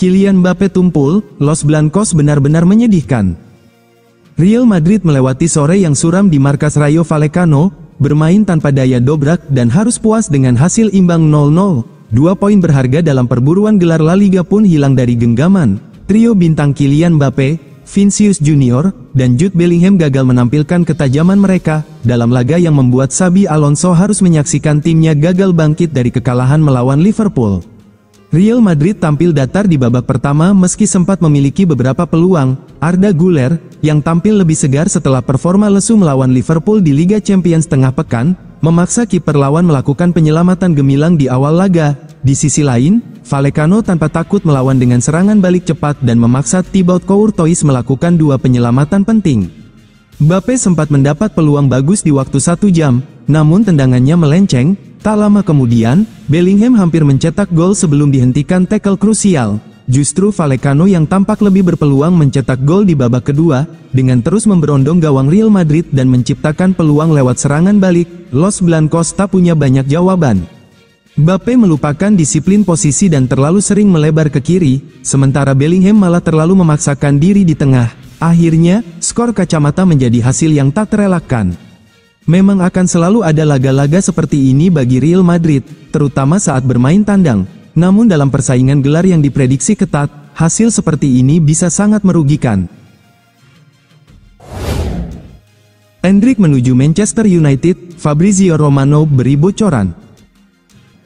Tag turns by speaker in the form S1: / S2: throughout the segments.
S1: Kylian Mbappé tumpul, Los Blancos benar-benar menyedihkan. Real Madrid melewati sore yang suram di markas Rayo Vallecano, bermain tanpa daya dobrak dan harus puas dengan hasil imbang 0-0. 2 poin berharga dalam perburuan gelar La Liga pun hilang dari genggaman. Trio bintang Kylian Mbappé, Vinicius Junior, dan Jude Bellingham gagal menampilkan ketajaman mereka dalam laga yang membuat Xabi Alonso harus menyaksikan timnya gagal bangkit dari kekalahan melawan Liverpool. Real Madrid tampil datar di babak pertama meski sempat memiliki beberapa peluang. Arda Güler, yang tampil lebih segar setelah performa lesu melawan Liverpool di Liga Champions tengah pekan, memaksa kiper lawan melakukan penyelamatan gemilang di awal laga. Di sisi lain, Vallecano tanpa takut melawan dengan serangan balik cepat dan memaksa Thibaut Courtois melakukan 2 penyelamatan penting. Mbappé sempat mendapat peluang bagus di waktu 1 jam, namun tendangannya melenceng. Tak lama kemudian, Bellingham hampir mencetak gol sebelum dihentikan tackle krusial. Justru Vallecano yang tampak lebih berpeluang mencetak gol di babak kedua, dengan terus memberondong gawang Real Madrid dan menciptakan peluang lewat serangan balik. Los Blancos tak punya banyak jawaban. Mbappé melupakan disiplin posisi dan terlalu sering melebar ke kiri, sementara Bellingham malah terlalu memaksakan diri di tengah. Akhirnya, skor kacamata menjadi hasil yang tak terelakkan. Memang akan selalu ada laga-laga seperti ini bagi Real Madrid, terutama saat bermain tandang. Namun dalam persaingan gelar yang diprediksi ketat, hasil seperti ini bisa sangat merugikan. Endrick menuju Manchester United, Fabrizio Romano beri bocoran.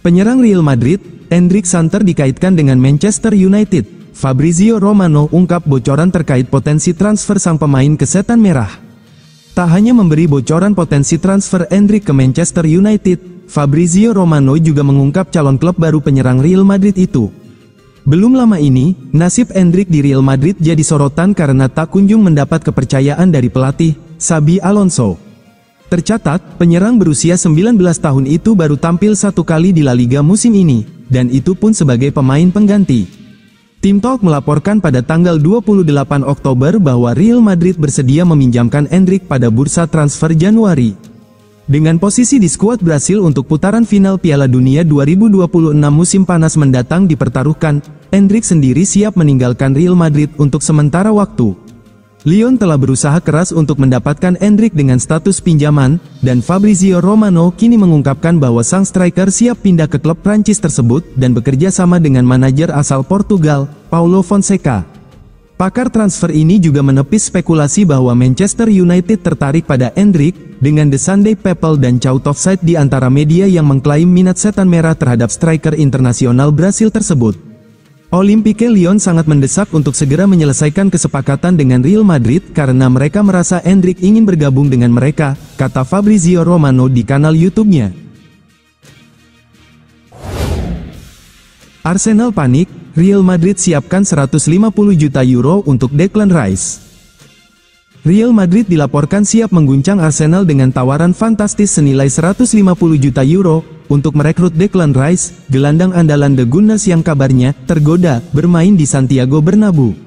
S1: Penyerang Real Madrid, Endrick santer dikaitkan dengan Manchester United. Fabrizio Romano ungkap bocoran terkait potensi transfer sang pemain ke Setan Merah. Tak hanya memberi bocoran potensi transfer Endrick ke Manchester United, Fabrizio Romano juga mengungkap calon klub baru penyerang Real Madrid itu. Belum lama ini, nasib Endrick di Real Madrid jadi sorotan karena tak kunjung mendapat kepercayaan dari pelatih, Xabi Alonso. Tercatat, penyerang berusia 19 tahun itu baru tampil 1 kali di La Liga musim ini, dan itu pun sebagai pemain pengganti. Tim Talk melaporkan pada tanggal 28 Oktober bahwa Real Madrid bersedia meminjamkan Endrick pada bursa transfer Januari. Dengan posisi di skuad Brasil untuk putaran final Piala Dunia 2026 musim panas mendatang dipertaruhkan, Endrick sendiri siap meninggalkan Real Madrid untuk sementara waktu. Lyon telah berusaha keras untuk mendapatkan Endrick dengan status pinjaman, dan Fabrizio Romano kini mengungkapkan bahwa sang striker siap pindah ke klub Prancis tersebut dan bekerja sama dengan manajer asal Portugal, Paulo Fonseca. Pakar transfer ini juga menepis spekulasi bahwa Manchester United tertarik pada Endrick, dengan The Sunday People dan Chout Offside di antara media yang mengklaim minat Setan Merah terhadap striker internasional Brasil tersebut. Olympique Lyon sangat mendesak untuk segera menyelesaikan kesepakatan dengan Real Madrid karena mereka merasa Endrick ingin bergabung dengan mereka, kata Fabrizio Romano di kanal YouTube-nya. Arsenal panik, Real Madrid siapkan 150 juta euro untuk Declan Rice. Real Madrid dilaporkan siap mengguncang Arsenal dengan tawaran fantastis senilai 150 juta euro untuk merekrut Declan Rice, gelandang andalan The Gunners yang kabarnya tergoda bermain di Santiago Bernabeu.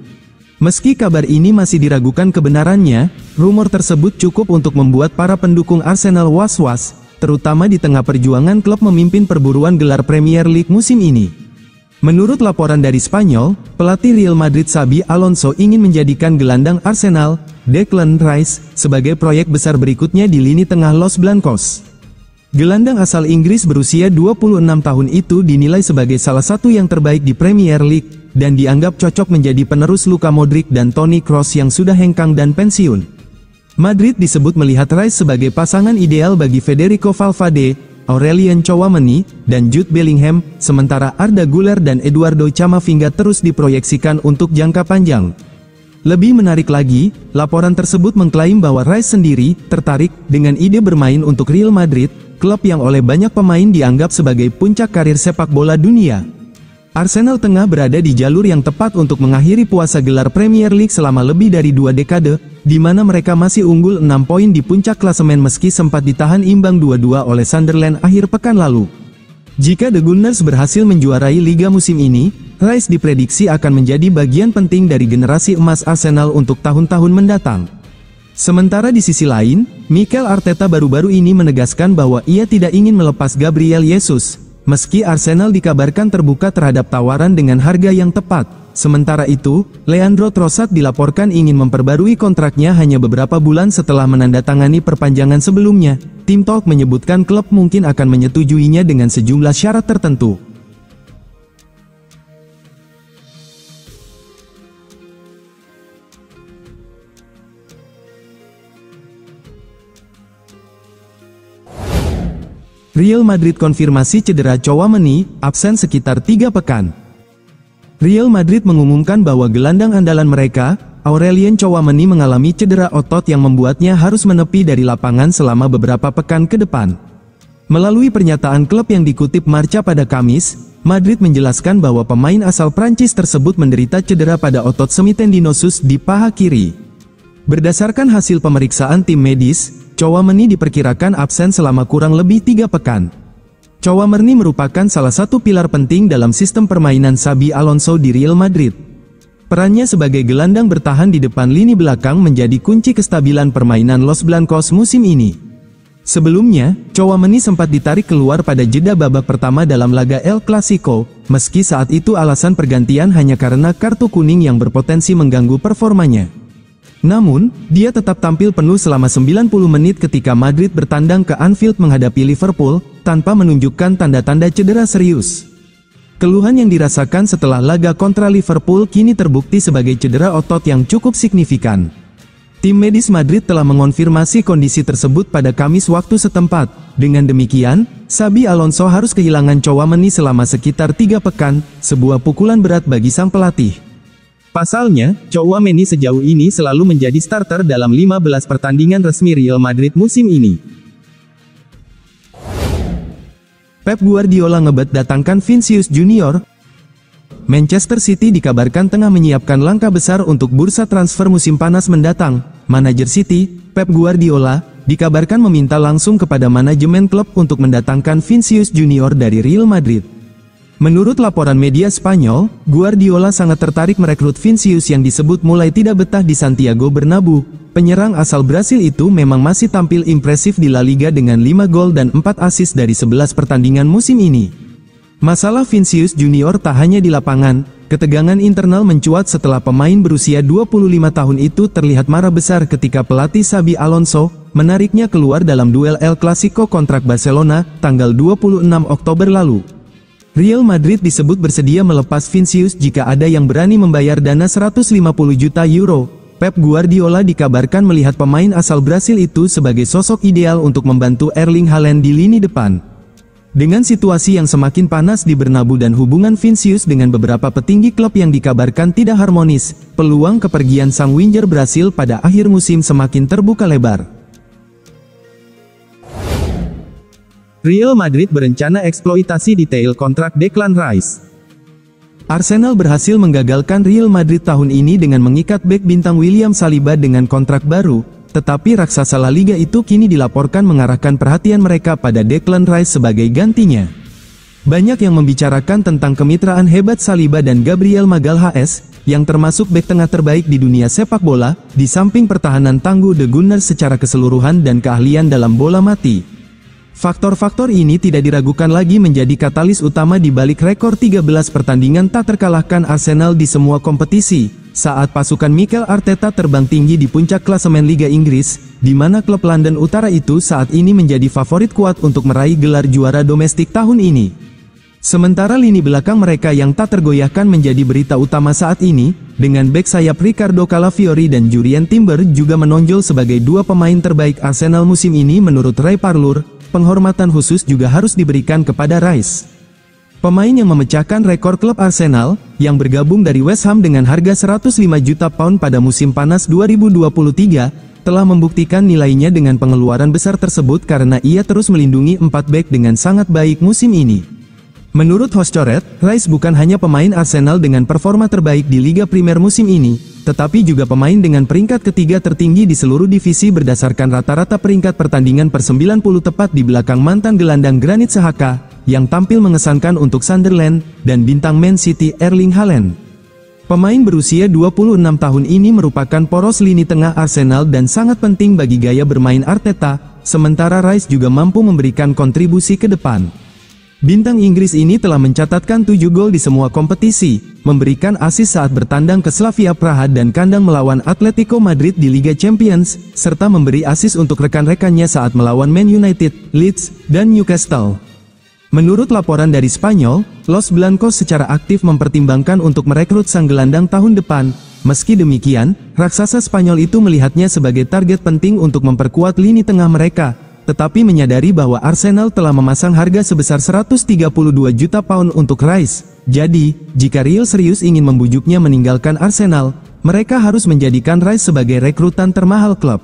S1: Meski kabar ini masih diragukan kebenarannya, rumor tersebut cukup untuk membuat para pendukung Arsenal was-was, terutama di tengah perjuangan klub memimpin perburuan gelar Premier League musim ini. Menurut laporan dari Spanyol, pelatih Real Madrid Xabi Alonso ingin menjadikan gelandang Arsenal, Declan Rice, sebagai proyek besar berikutnya di lini tengah Los Blancos. Gelandang asal Inggris berusia 26 tahun itu dinilai sebagai salah satu yang terbaik di Premier League, dan dianggap cocok menjadi penerus Luka Modric dan Toni Kroos yang sudah hengkang dan pensiun. Madrid disebut melihat Rice sebagai pasangan ideal bagi Federico Valverde, Aurelien Tchouameni, dan Jude Bellingham, sementara Arda Güler dan Eduardo Camavinga terus diproyeksikan untuk jangka panjang. Lebih menarik lagi, laporan tersebut mengklaim bahwa Rice sendiri tertarik dengan ide bermain untuk Real Madrid, klub yang oleh banyak pemain dianggap sebagai puncak karir sepak bola dunia. Arsenal tengah berada di jalur yang tepat untuk mengakhiri puasa gelar Premier League selama lebih dari 2 dekade, di mana mereka masih unggul 6 poin di puncak klasemen meski sempat ditahan imbang 2-2 oleh Sunderland akhir pekan lalu. Jika The Gunners berhasil menjuarai liga musim ini, Rice diprediksi akan menjadi bagian penting dari generasi emas Arsenal untuk tahun-tahun mendatang. Sementara di sisi lain, Mikel Arteta baru-baru ini menegaskan bahwa ia tidak ingin melepas Gabriel Jesus, meski Arsenal dikabarkan terbuka terhadap tawaran dengan harga yang tepat. Sementara itu, Leandro Trossard dilaporkan ingin memperbarui kontraknya hanya beberapa bulan setelah menandatangani perpanjangan sebelumnya. Tim Talk menyebutkan klub mungkin akan menyetujuinya dengan sejumlah syarat tertentu. Real Madrid konfirmasi cedera Tchouaméni, absen sekitar 3 pekan. Real Madrid mengumumkan bahwa gelandang andalan mereka, Aurelien Tchouaméni mengalami cedera otot yang membuatnya harus menepi dari lapangan selama beberapa pekan ke depan. Melalui pernyataan klub yang dikutip Marca pada Kamis, Madrid menjelaskan bahwa pemain asal Prancis tersebut menderita cedera pada otot semitendinosus di paha kiri. Berdasarkan hasil pemeriksaan tim medis, Tchouaméni diperkirakan absen selama kurang lebih 3 pekan. Tchouaméni merupakan salah satu pilar penting dalam sistem permainan Xabi Alonso di Real Madrid. Perannya sebagai gelandang bertahan di depan lini belakang menjadi kunci kestabilan permainan Los Blancos musim ini. Sebelumnya, Tchouaméni sempat ditarik keluar pada jeda babak pertama dalam laga El Clasico, meski saat itu alasan pergantian hanya karena kartu kuning yang berpotensi mengganggu performanya. Namun, dia tetap tampil penuh selama 90 menit ketika Madrid bertandang ke Anfield menghadapi Liverpool, tanpa menunjukkan tanda-tanda cedera serius. Keluhan yang dirasakan setelah laga kontra Liverpool kini terbukti sebagai cedera otot yang cukup signifikan. Tim medis Madrid telah mengonfirmasi kondisi tersebut pada Kamis waktu setempat. Dengan demikian, Xabi Alonso harus kehilangan Tchouaméni selama sekitar 3 pekan, sebuah pukulan berat bagi sang pelatih. Pasalnya, Tchouaméni sejauh ini selalu menjadi starter dalam 15 pertandingan resmi Real Madrid musim ini. Pep Guardiola ngebet datangkan Vinicius Junior. Manchester City dikabarkan tengah menyiapkan langkah besar untuk bursa transfer musim panas mendatang. Manajer City, Pep Guardiola, dikabarkan meminta langsung kepada manajemen klub untuk mendatangkan Vinicius Junior dari Real Madrid. Menurut laporan media Spanyol, Guardiola sangat tertarik merekrut Vinicius yang disebut mulai tidak betah di Santiago Bernabeu. Penyerang asal Brasil itu memang masih tampil impresif di La Liga dengan 5 gol dan 4 assist dari 11 pertandingan musim ini. Masalah Vinicius Junior tak hanya di lapangan, ketegangan internal mencuat setelah pemain berusia 25 tahun itu terlihat marah besar ketika pelatih Xabi Alonso menariknya keluar dalam duel El Clasico kontrak Barcelona, tanggal 26 Oktober lalu. Real Madrid disebut bersedia melepas Vinicius jika ada yang berani membayar dana 150 juta euro. Pep Guardiola dikabarkan melihat pemain asal Brasil itu sebagai sosok ideal untuk membantu Erling Haaland di lini depan. Dengan situasi yang semakin panas di Bernabeu dan hubungan Vinicius dengan beberapa petinggi klub yang dikabarkan tidak harmonis, peluang kepergian sang winger Brasil pada akhir musim semakin terbuka lebar. Real Madrid berencana eksploitasi detail kontrak Declan Rice. Arsenal berhasil menggagalkan Real Madrid tahun ini dengan mengikat bek bintang William Saliba dengan kontrak baru, tetapi raksasa La Liga itu kini dilaporkan mengarahkan perhatian mereka pada Declan Rice sebagai gantinya. Banyak yang membicarakan tentang kemitraan hebat Saliba dan Gabriel Magalhaes, yang termasuk bek tengah terbaik di dunia sepak bola, di samping pertahanan tangguh The Gunners secara keseluruhan dan keahlian dalam bola mati. Faktor-faktor ini tidak diragukan lagi menjadi katalis utama di balik rekor 13 pertandingan tak terkalahkan Arsenal di semua kompetisi, saat pasukan Mikel Arteta terbang tinggi di puncak klasemen Liga Inggris, di mana klub London Utara itu saat ini menjadi favorit kuat untuk meraih gelar juara domestik tahun ini. Sementara lini belakang mereka yang tak tergoyahkan menjadi berita utama saat ini, dengan bek sayap Ricardo Calafiori dan Jurrien Timber juga menonjol sebagai dua pemain terbaik Arsenal musim ini menurut Ray Parlour. Penghormatan khusus juga harus diberikan kepada Rice. Pemain yang memecahkan rekor klub Arsenal, yang bergabung dari West Ham dengan harga 105 juta pound pada musim panas 2023, telah membuktikan nilainya dengan pengeluaran besar tersebut karena ia terus melindungi 4 bek dengan sangat baik musim ini. Menurut Hoscoret, Rice bukan hanya pemain Arsenal dengan performa terbaik di Liga Primer musim ini, tetapi juga pemain dengan peringkat ketiga tertinggi di seluruh divisi berdasarkan rata-rata peringkat pertandingan per 90 tepat di belakang mantan gelandang Granit Xhaka, yang tampil mengesankan untuk Sunderland, dan bintang Man City Erling Haaland. Pemain berusia 26 tahun ini merupakan poros lini tengah Arsenal dan sangat penting bagi gaya bermain Arteta, sementara Rice juga mampu memberikan kontribusi ke depan. Bintang Inggris ini telah mencatatkan 7 gol di semua kompetisi, memberikan assist saat bertandang ke Slavia Praha dan kandang melawan Atletico Madrid di Liga Champions, serta memberi assist untuk rekan-rekannya saat melawan Man United, Leeds, dan Newcastle. Menurut laporan dari Spanyol, Los Blancos secara aktif mempertimbangkan untuk merekrut sang gelandang tahun depan. Meski demikian, raksasa Spanyol itu melihatnya sebagai target penting untuk memperkuat lini tengah mereka, tetapi menyadari bahwa Arsenal telah memasang harga sebesar 132 juta pound untuk Rice. Jadi, jika Real serius ingin membujuknya meninggalkan Arsenal, mereka harus menjadikan Rice sebagai rekrutan termahal klub.